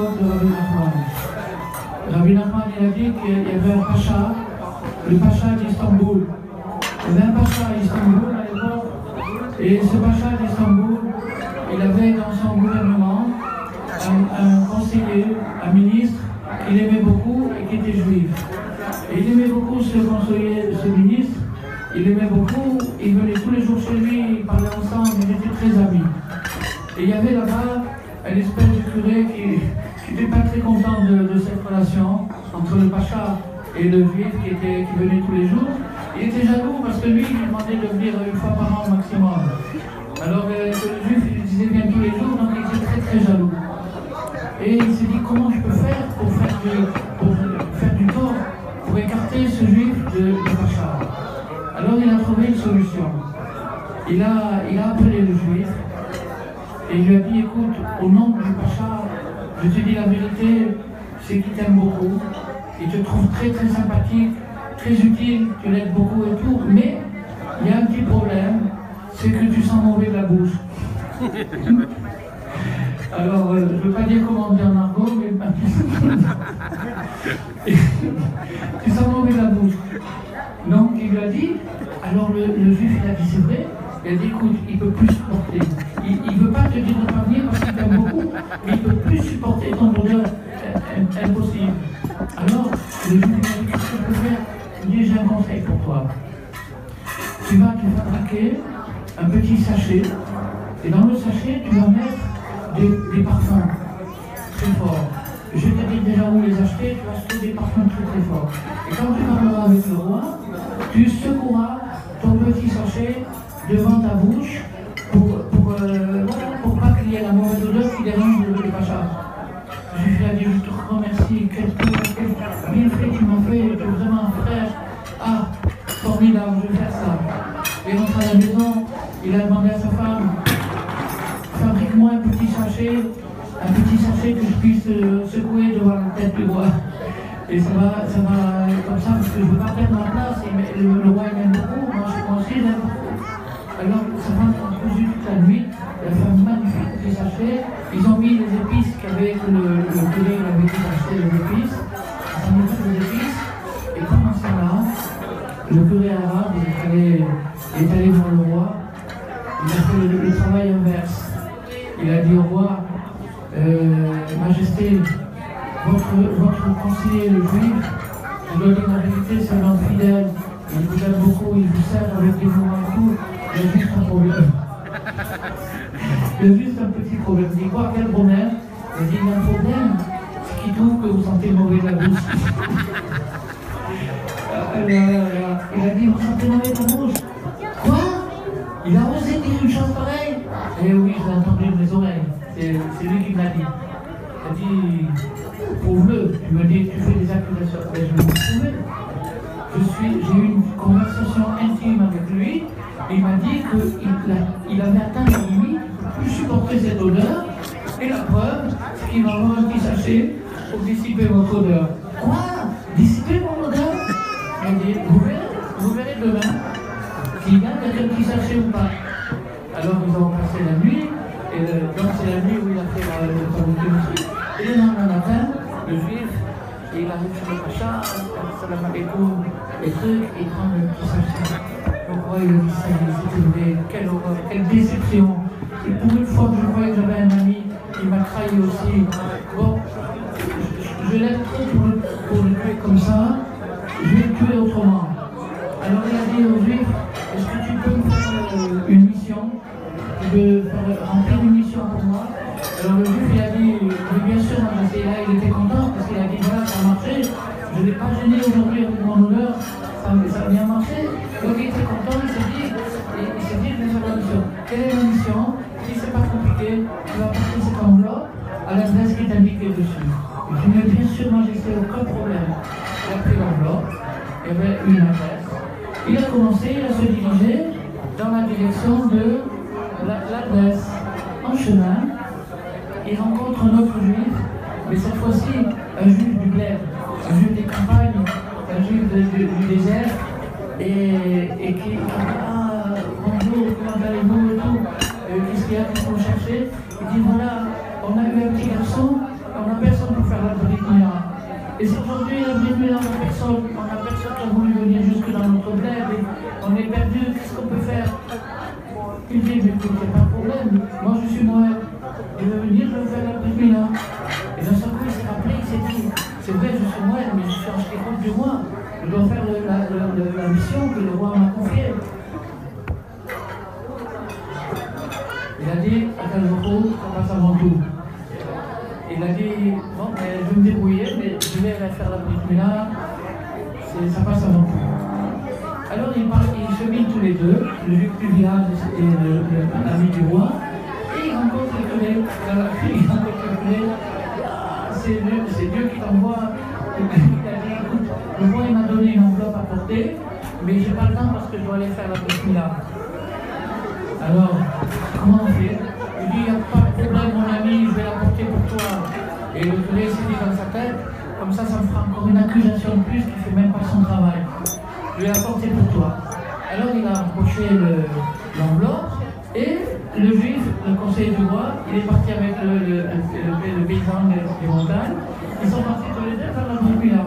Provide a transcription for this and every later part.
l'époque de Rabbi Nachman. Rabbi Nachman, il a dit qu'il y avait un pacha, le pacha d'Istanbul. Il y avait un pacha à Istanbul à l'époque, et ce pacha d'Istanbul, il avait dans son gouvernement un conseiller, un ministre qu'il aimait beaucoup et qui était juif. Et il aimait beaucoup ce conseiller, ce ministre, il aimait beaucoup, il venait tous les jours chez lui, ils parlaient ensemble, ils étaient très amis. Et il y avait là-bas un espèce de curé qui n'était pas très content de cette relation entre le pacha et le juif qui venait tous les jours. Il était jaloux parce que lui, il lui demandait de venir une fois par an au maximum. Alors le juif, il disait bien tous les jours, donc il était très très jaloux. Et il s'est dit comment je peux faire pour faire du tort, pour écarter ce juif de pacha. Alors il a trouvé une solution. Il a appelé le juif et il lui a dit écoute, au nom du pacha, je te dis la vérité, c'est qu'il t'aime beaucoup, il te trouve très très sympathique, très utile, tu l'aides beaucoup et tout, mais il y a un petit problème, c'est que tu sens mauvais de la bouche. Alors, je ne veux pas dire comment on dit en argot, mais tu sens mauvais de la bouche. Donc il lui a dit, alors le juif il a dit c'est vrai, il a dit écoute, il ne peut plus supporter. Il ne veut pas te dire de ne pas venir parce qu'il t'aime beaucoup, mais il ne peut plus supporter ton odeur impossible. Alors le juif il a dit qu'est-ce que je peux faire? Il dit j'ai un conseil pour toi. Tu vas te fabriquer un petit sachet, et dans le sachet tu vas mettre des parfums très forts. Je te dis déjà où les acheter, tu vas acheter des parfums très très forts. Et quand tu parleras avec le roi, tu secoueras ton petit sachet devant ta bouche pour pas qu'il y ait la mauvaise odeur qui dérange le pacha. Je lui ai dit, je te remercie, quel bienfait tu m'as fait, tu es vraiment un frère. Ah, formidable, je vais faire ça. Il rentre à la maison, il a demandé à sa femme, fabrique-moi un petit sachet que je puisse secouer devant la tête du roi. Et ça va comme ça, parce que je ne veux pas perdre ma place, et le roi il m'aime beaucoup, moi aussi j'aime beaucoup. Alors sa femme a cousu toute la nuit, elle a fait un magnifique petit sachet, ils ont mis les épices que le curé avait dit d'acheter les épices, ils ont mis toutes les épices, et pendant ce temps-là, le curé arabe est allé voir le roi, il a fait le travail inverse. Il a dit au roi, Majesté, votre conseiller, le juif, je dois dire la vérité, c'est un homme fidèle, il vous aime beaucoup, il vous sert avec des mots et tout, il y a juste un problème. Il y a juste un petit problème. Il dit quoi, quel problème? Il dit, il y a un problème, c'est qu'il trouve que vous sentez mauvais de la bouche. Il a dit, vous sentez mauvais de la bouche? Quoi? Il a osé dire une chose pareille? Eh oui, je l'ai entendu de mes oreilles. C'est lui qui me l'a dit. Il a dit, prouve-le. Tu me dis, tu fais des accusations. Mais je vais vous prouver. J'ai eu une conversation intime avec lui. Et il m'a dit qu'il avait atteint la limite, il ne peut plus supporter cette odeur. Et la preuve, c'est qu'il va avoir un petit sachet pour dissiper votre odeur. Quoi? Dissiper mon odeur? Il dit, vous verrez demain s'il gagne avec un petit sachet ou pas. Alors ils ont passé la nuit, et donc c'est la nuit où il a fait le fabriquer le truc. Et le lendemain matin, le juif, il arrive sur le pacha, salam alaikum, les trucs, il prend le petit sachet. Le roi il a dit ça, c'était vrai, quelle horreur, quelle déception. Et pour une fois que je croyais que j'avais un ami, il m'a trahi aussi. Bon, je l'aime trop pour le tuer comme ça, je vais le tuer autrement. Alors il a dit au juif, est-ce que tu peux me faire une mission? Tu veux remplir une mission pour moi? Alors le juif il a dit, oui bien sûr, et là il était content parce qu'il a dit voilà, ça a marché, je ne l'ai pas gêné aujourd'hui avec mon odeur, ça a bien marché. Donc il était content, il s'est dit, je vais faire la mission. Quelle est la mission? Si c'est pas compliqué, tu vas porter cette enveloppe à l'adresse qui est indiquée dessus. Et je dis bien sûr, Majesté, aucun problème. Il a pris l'enveloppe, il y avait une adresse. Il a commencé, il a se dirigé dans la direction de l'adresse. En chemin, il rencontre un autre juif, mais cette fois-ci, un juif du bled, un juif des campagnes, un juif du désert, et qui dit ah, bonjour, comment allez-vous et tout, qu'est-ce qu'il y a, qu'est-ce qu'on cherchait? Il dit voilà, on a eu un petit garçon, on a personne. Et si aujourd'hui, la Brise-Mila, on n'a personne qui a voulu venir jusque dans notre bled, et on est perdu, qu'est-ce qu'on peut faire? Il dit, mais écoute, il n'y a pas de problème, moi je suis Moed, je veux venir, je veux faire la Brise-Mila. Et d'un seul coup, il s'est rappelé, il s'est dit, c'est vrai, je suis Moed, mais je suis architecte du roi, je dois faire la mission que le roi m'a confiée. Il a dit, à Kalboko, ça passe avant tout. Il a dit, bon, je vais me débrouiller, mais je vais aller faire la Brise-Mila, ça passe avant tout. Alors ils cheminent tous les deux, le duc du village et l'ami du roi, et ils rencontrent le curé. Il rencontre le curé, c'est Dieu qui t'envoie. Il a dit, écoute, le roi il m'a donné une enveloppe à porter, mais j'ai pas le temps parce que je dois aller faire la Brise-Mila. Alors, comment on fait? Il dit, il n'y a pas de problème mon ami, je vais la porter pour toi. Et le curé s'est dit dans sa tête, comme ça me fera encore une accusation de plus qui ne fait même pas son travail. Je vais la porter pour toi. Alors il a approché l'enveloppe et le juif, le conseiller du roi, il est parti avec le paysan des montagnes. Ils sont partis tous les deux faire la Brise-Mila.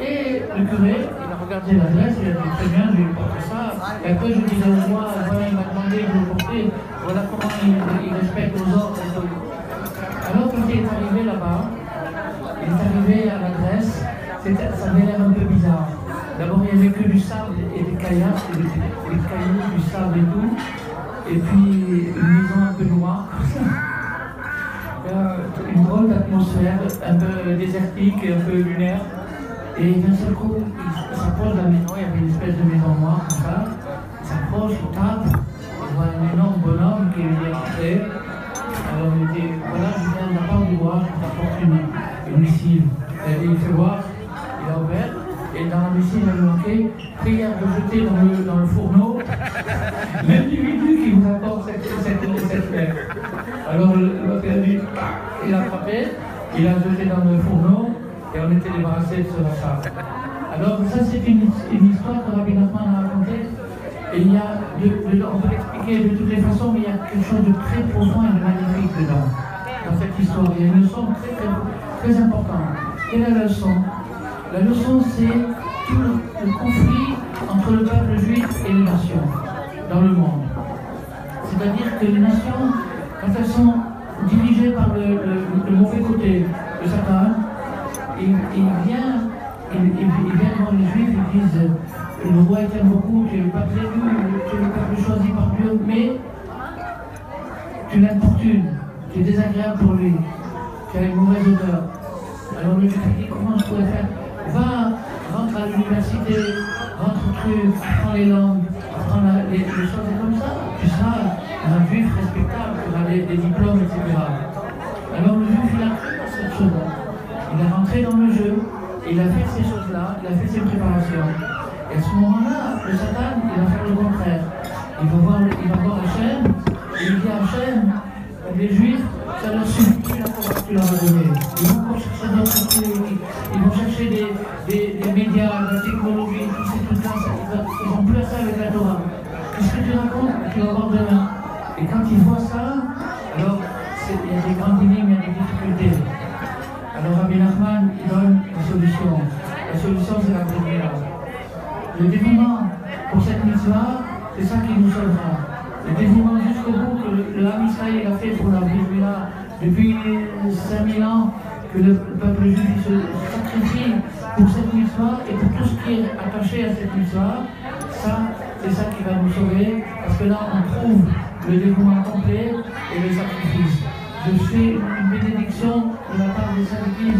Et le curé, il a regardé l'adresse, il a dit très bien, je vais lui porter ça. Et après je disais au roi, voilà, il m'a demandé de le porter, voilà comment il respecte aux ordres. Alors quand il est arrivé là-bas, il est arrivé à l'adresse, ça avait l'air un peu bizarre. D'abord il n'y avait que du sable et des caillasses, des cailloux, du sable et tout. Et puis une maison un peu noire. Une drôle d'atmosphère, un peu désertique et un peu lunaire. Et d'un seul coup, il s'approche de la maison, il y avait une espèce de maison noire comme ça. Il s'approche, il tape, il voit un énorme bonhomme qui est rentré. Alors il dit, voilà, je viens de la part du roi, je t'apporte une missive. Et il fait voir, il a ouvert, et dans la missive, il a marqué, prière de jeter dans le fourneau l'individu qui vous apporte cette lettre. Alors l'autre a dit, il a frappé, il a jeté dans le fourneau, et on était débarrassé de ce rachat. Alors ça c'est une histoire que Rabbi Nachman a racontée. Et il y a, on peut l'expliquer de toutes les façons, mais il y a quelque chose de très profond et de magnifique dedans, dans cette histoire. Il y a une leçon très importante. Quelle est la leçon? La leçon c'est tout le conflit entre le peuple juif et les nations dans le monde. C'est-à-dire que les nations, quand elles sont dirigées par le mauvais côté de Satan, il vient voir les juifs et disent le roi t'aime beaucoup, tu es le peuple élu, tu es le peuple choisi par Dieu, mais tu l'importunes, tu es désagréable pour lui, tu as une mauvaise odeur. Alors le juif dit comment je pourrais faire? Rentre à l'université, rentre au truc, apprends les langues, apprends les choses comme ça, tu seras un juif respectable, tu auras des diplômes, etc. Alors le juif il a cru dans cette chose-là. Il est rentré dans le jeu, il a fait ces choses-là, il a fait ses préparations. Et à ce moment-là, le Satan, il va faire le contraire. Il va voir Hachem, et il dit à Hachem, les Juifs, ça leur suffit la Torah que tu leur as donnée. Ils vont encore chercher d'autres trucs, ils vont chercher des médias, de la technologie, tous ces trucs-là, ils vont plus à ça avec la Torah. Qu'est-ce que tu racontes? Tu vas voir demain. Et quand ils voient ça, alors il y a des grandes énigmes, il y a des difficultés. Alors Rabbi Nachman, il donne une solution. La solution, c'est la Brise-Mila. Le dévouement pour cette mitzvah, c'est ça qui nous sauvera. Le dévouement jusqu'au bout que l'Am Israël a fait pour la Brise-Mila depuis 5000 ans, que le peuple juif se sacrifie pour cette mitzvah et pour tout ce qui est attaché à cette mitzvah, ça, c'est ça qui va nous sauver, parce que là, on trouve le dévouement complet et le sacrifice. Je fais une bénédiction de la part des Sadikim.